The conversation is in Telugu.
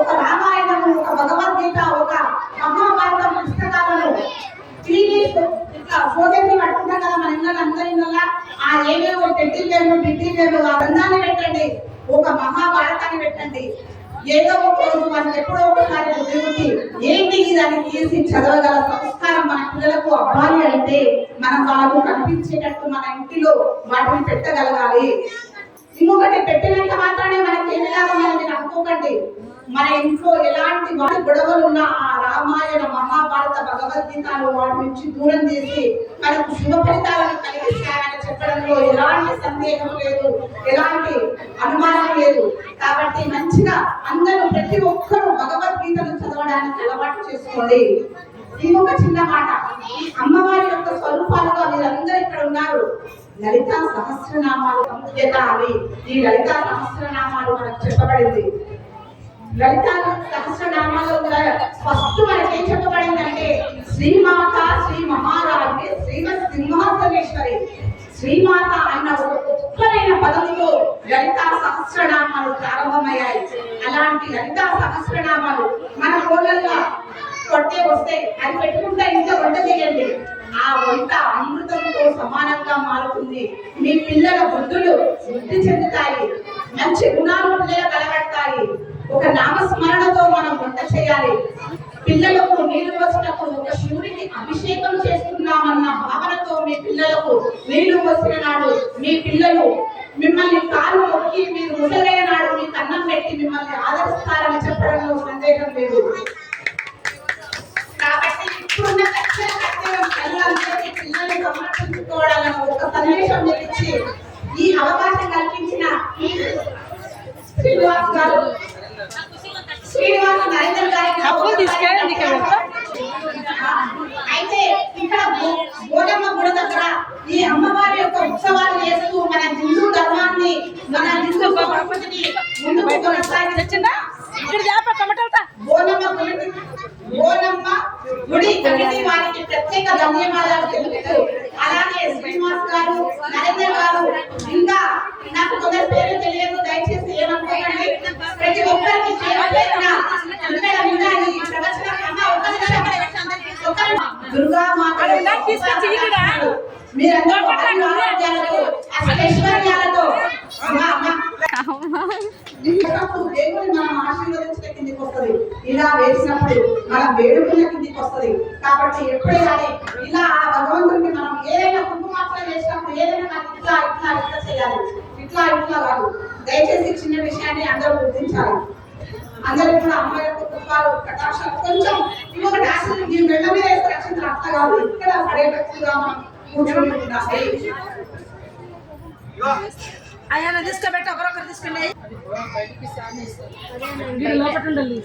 ఒక రామాయణము, ఒక భగవద్గీత, ఒక మహాభారతం పుస్తకాలను ఇట్లా సోదరి పట్టుకుంటాం కదా మన ఇళ్ళ అందరి ఇళ్ళ ఆ ఏవేవో పెట్టిలేరు బిడ్డీలేరు ఆ గ్రంథాన్ని పెట్టండి, ఒక మహాభారతాన్ని పెట్టండి. ఏదో ఒక రోజు మనకి ఎప్పుడో ఒకసారి బుద్ధి ఏంటి దాన్ని తీసి చదవగల సంస్కారం మన పిల్లలకు అవ్వాలి అంటే మనం వాళ్ళకు కనిపించేటట్టు మన ఇంటిలో వాటిని పెట్టగలగాలి. ఇంకొకటి పెట్టినంత మాత్రమే మనకి ఏమి లాభం మీరు అనుకోకండి. మన ఇంట్లో ఎలాంటి గొడవలు ఉన్నా ఆ రామాయణ మహాభారత భగవద్గీతలు వాటి నుంచి దూరం చేసి మనకు శుభ ఫలితాలను కలిగిస్తాయని చెప్పడంలో ఎలాంటి సందేహం లేదు, ఎలాంటి అనుమానం లేదు. కాబట్టి మంచిగా అందరూ ప్రతి ఒక్కరూ భగవద్గీతను చదవడానికి అలవాటు చేసుకోండి. ఇంకొక చిన్న మాట, అమ్మవారి యొక్క స్వరూపాలుగా మీరందరూ ఇక్కడ ఉన్నారు. లలితా సహస్రనామాలు సంఖ్యత అని ఈ లలితా సహస్రనామాలు మనకు చెప్పబడింది. లలితా సహస్రనామాలు ఫస్ట్ మనకి ఏం చెప్పబడిందంటే శ్రీమాత శ్రీ మహారాజు శ్రీమత్ సింహాసనేశ్వరి శ్రీమాత అన్న ఒక గొప్పనైన పదముతో లలితా సహస్రనామాలు ప్రారంభమయ్యాయి. అలాంటి లలితా సహస్రనామాలు మన కోళ్ళల్లో కొట్టే వస్తే అది పెట్టుకుంటే ఇంట్లో వంట చేయండి, ఆ వంట అమృతంతో సమానంగా మారుతుంది. మీ పిల్లల బుద్ధులు వృద్ధి చెందుతాయి, మంచి గుణాలు పిల్లలు కలగడతాయి. ఒక నామస్మరణతో మనం వంట చేయాలి. పిల్లలకు నీళ్లు పోసినప్పుడు ఒక శివుడికి అభిషేకం చేస్తున్నామన్న భావనతో మీ పిల్లలకు నీళ్లు పోసిన నాడు మీ పిల్లలు మిమ్మల్ని కాలు మొక్కి మీరు ముసలైన నాడు మీకు అన్నం పెట్టి మిమ్మల్ని ఆదరిస్తారని చెప్పడంలో సందేహం లేదు. కాబట్టి ఇప్పుడున్న తల్లిదండ్రులకి పిల్లల్ని సమర్పించుకోవాలన్న ఒక సందేశం ఇచ్చి ఈ అవకాశం కల్పించిన శ్రీనివాస్ గారు, శ్రీనివాస్ నరేందర్ గారికి అయితే ఇక్కడ గోడమ్మ గుడి దగ్గర ఈ అమ్మవారి యొక్క ఉత్సవాలు చేస్తూ మన హిందూ ధర్మాన్ని మన హిందూ సంస్కృతిని ముందుకు కొనసాగించిన గోడమ్మ గుడి కమిటీ వారికి ప్రత్యేక ధన్యవాదాలు తెలుపుతూ, అలాగే శ్రీనివాస్ గారు, నరేందర్ గారు, ఇంకా నాకు కొందరు పేరు తెలియదు, దయచేసి ఏమనుకోకండి. ప్రతి ఒక్కరికి దుర్గా మాత మీరందరూ ఐశ్వర్యాలతో దేవుని మనం ఆశీర్వదించిన కిందికి వస్తుంది, ఇలా వేసినప్పుడు మన వేడుకల కిందికి వస్తుంది. కాబట్టి ఎప్పుడైనా ఇలా ఆ భగవంతుడికి మనం ఏదైనా కుంకుమార్చన చేసినప్పుడు ఏదైనా నాకు ఇట్లా ఇట్లా ఇట్లా చేయాలి, ఇట్లా ఇట్లా కాదు. దయచేసి చిన్న విషయాన్ని అందరూ గుర్తించాలి. అందరూ కూడా అమ్మ యొక్క కృపాలు కటాక్షాలు కొంచెం ఇంకొకటి ఆశలు ఈ మెళ్ళ మీద వేస్తే రక్షణ అట్లా కాదు, ఇక్కడ పడేటట్టుగా మనం కూర్చొని ఉండాలి. అయ్యా తీసుకోబెట్టి ఒకరొకరు తీసుకెళ్ళి లోపల ఉండాలి.